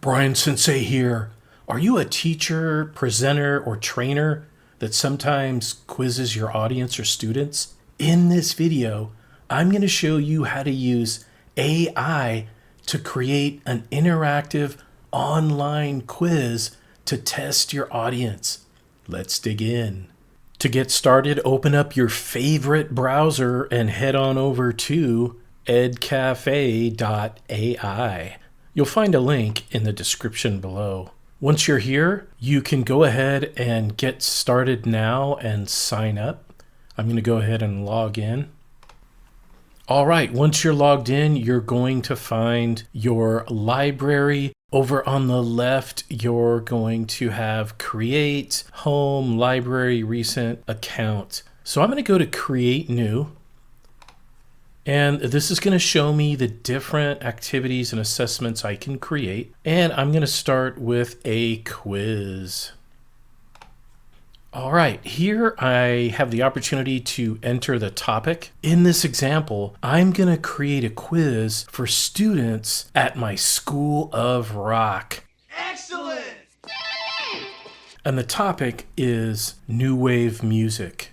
Brian Sensei here. Are you a teacher, presenter, or trainer that sometimes quizzes your audience or students? In this video, I'm going to show you how to use AI to create an interactive online quiz to test your audience. Let's dig in. To get started, open up your favorite browser and head on over to edcafe.ai. You'll find a link in the description below. Once you're here, you can go ahead and get started now and sign up. I'm going to go ahead and log in. All right, once you're logged in, you're going to find your library. Over on the left, you're going to have Create, Home, Library, Recent, Account. So I'm going to go to Create New. And this is going to show me the different activities and assessments I can create. And I'm going to start with a quiz. All right, here I have the opportunity to enter the topic. In this example, I'm going to create a quiz for students at my School of Rock. Excellent! And the topic is new wave music.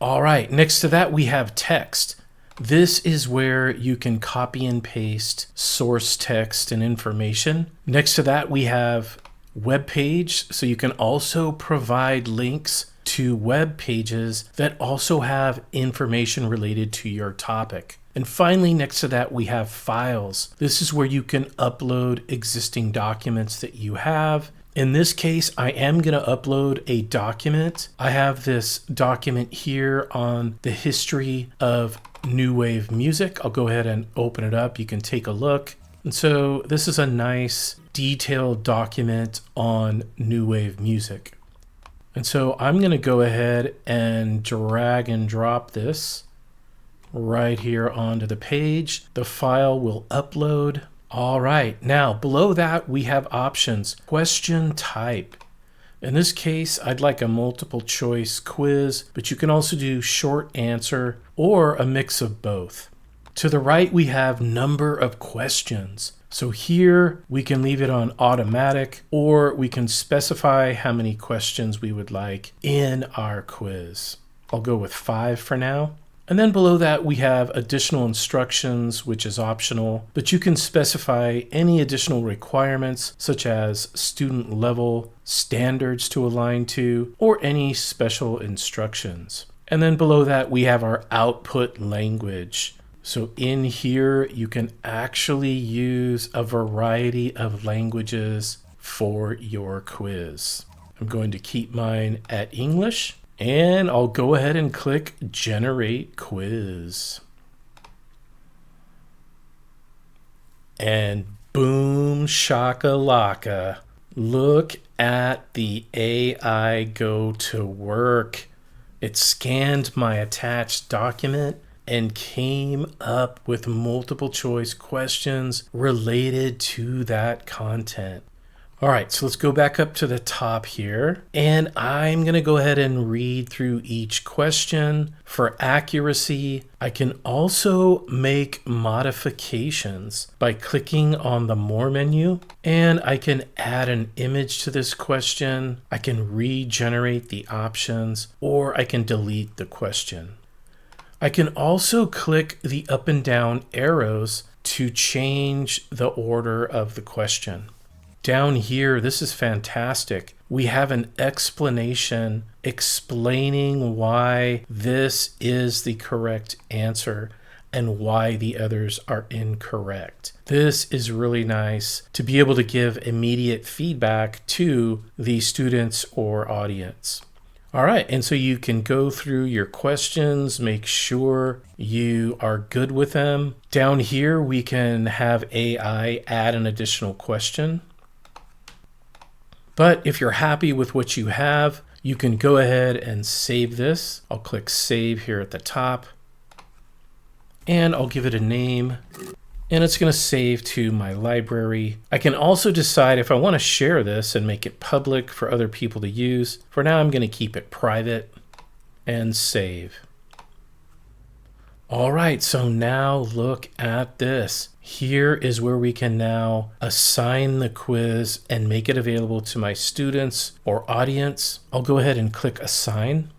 All right, next to that we have text. This is where you can copy and paste source text and information. Next to that, we have web page. So you can also provide links to web pages that also have information related to your topic. And finally, next to that, we have files. This is where you can upload existing documents that you have. In this case, I am going to upload a document. I have this document here on the history of new wave music. I'll go ahead and open it up. You can take a look. And so this is a nice detailed document on new wave music. And so I'm going to go ahead and drag and drop this right here onto the page. The file will upload. All right, now below that we have options. Question type. In this case, I'd like a multiple choice quiz, but you can also do short answer or a mix of both. To the right, we have number of questions. So here we can leave it on automatic, or we can specify how many questions we would like in our quiz. I'll go with 5 for now. And then below that, we have additional instructions, which is optional, but you can specify any additional requirements, such as student level, standards to align to, or any special instructions. And then below that, we have our output language. So in here, you can actually use a variety of languages for your quiz. I'm going to keep mine at English. And I'll go ahead and click Generate Quiz. And boom shakalaka. Look at the AI go to work. It scanned my attached document and came up with multiple choice questions related to that content. All right, so let's go back up to the top here, and I'm going to go ahead and read through each question. For accuracy, I can also make modifications by clicking on the More menu, and I can add an image to this question. I can regenerate the options, or I can delete the question. I can also click the up and down arrows to change the order of the question. Down here, this is fantastic. We have an explanation explaining why this is the correct answer and why the others are incorrect. This is really nice to be able to give immediate feedback to the students or audience. All right, and so you can go through your questions, make sure you are good with them. Down here, we can have AI add an additional question. But if you're happy with what you have, you can go ahead and save this. I'll click Save here at the top. And I'll give it a name. And it's going to save to my library. I can also decide if I want to share this and make it public for other people to use. For now, I'm going to keep it private and save. All right, so now look at this. Here is where we can now assign the quiz and make it available to my students or audience. I'll go ahead and click Assign.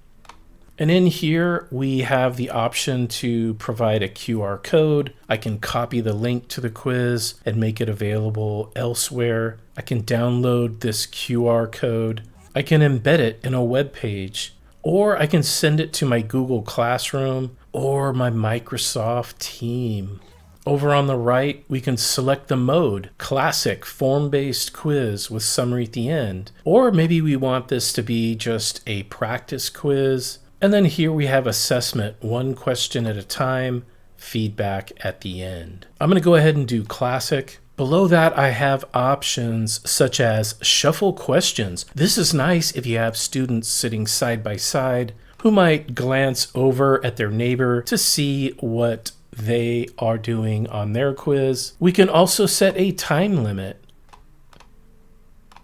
And in here, we have the option to provide a QR code. I can copy the link to the quiz and make it available elsewhere. I can download this QR code. I can embed it in a web page, or I can send it to my Google Classroom or my Microsoft Team. Over on the right, we can select the mode, classic form-based quiz with summary at the end. Or maybe we want this to be just a practice quiz. And then here we have assessment, one question at a time, feedback at the end. I'm going to go ahead and do classic. Below that, I have options such as shuffle questions. This is nice if you have students sitting side by side who might glance over at their neighbor to see what they are doing on their quiz. We can also set a time limit.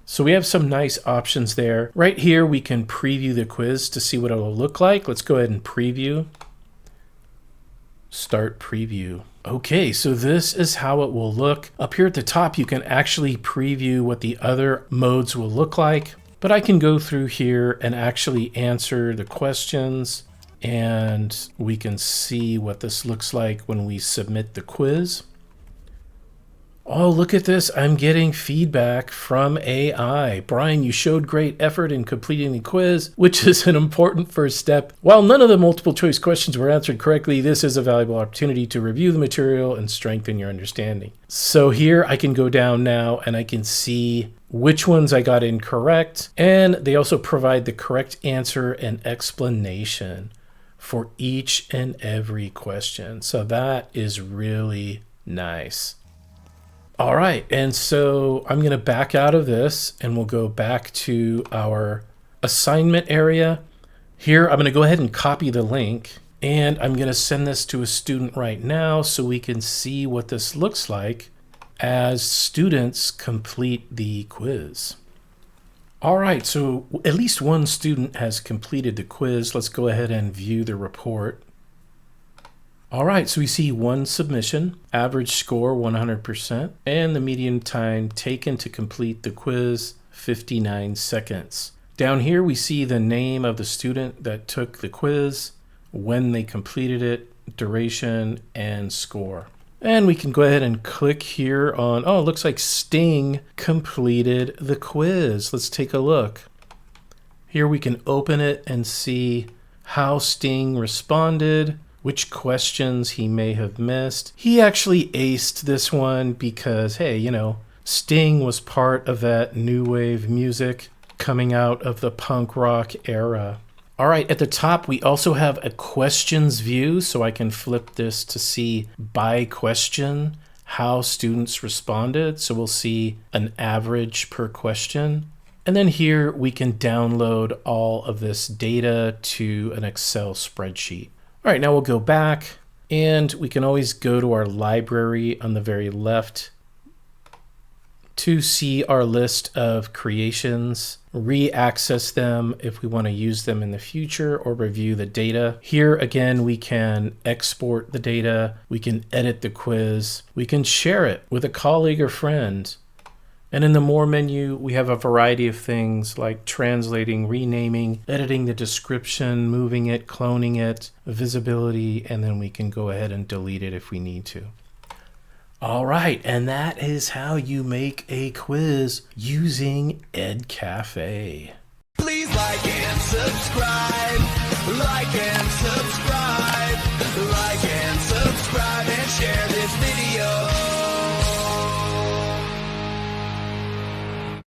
So we have some nice options there. Right here, we can preview the quiz to see what it'll look like. Let's go ahead and preview. Start preview. Okay, so this is how it will look. Up here at the top, you can actually preview what the other modes will look like. But I can go through here and actually answer the questions, and we can see what this looks like when we submit the quiz. Oh, look at this. I'm getting feedback from AI. Brian, you showed great effort in completing the quiz, which is an important first step. While none of the multiple choice questions were answered correctly, this is a valuable opportunity to review the material and strengthen your understanding. So here I can go down now and I can see which ones I got incorrect. And they also provide the correct answer and explanation for each and every question. So that is really nice. All right, and so I'm going to back out of this and we'll go back to our assignment area. Here, I'm going to go ahead and copy the link, and I'm going to send this to a student right now so we can see what this looks like as students complete the quiz. All right, so at least one student has completed the quiz. Let's go ahead and view the report. All right, so we see one submission, average score 100%, and the median time taken to complete the quiz, 59 seconds. Down here, we see the name of the student that took the quiz, when they completed it, duration, and score. And we can go ahead and click here on, oh, it looks like Sting completed the quiz. Let's take a look. Here we can open it and see how Sting responded, which questions he may have missed. He actually aced this one because, hey, you know, Sting was part of that new wave music coming out of the punk rock era. All right, at the top, we also have a questions view, so I can flip this to see by question how students responded. So we'll see an average per question. And then here we can download all of this data to an Excel spreadsheet. All right, now we'll go back, and we can always go to our library on the very left to see our list of creations, re-access them if we want to use them in the future or review the data. Here again, we can export the data, we can edit the quiz, we can share it with a colleague or friend. And in the More menu, we have a variety of things like translating, renaming, editing the description, moving it, cloning it, visibility, and then we can go ahead and delete it if we need to. All right, and that is how you make a quiz using EdCafe.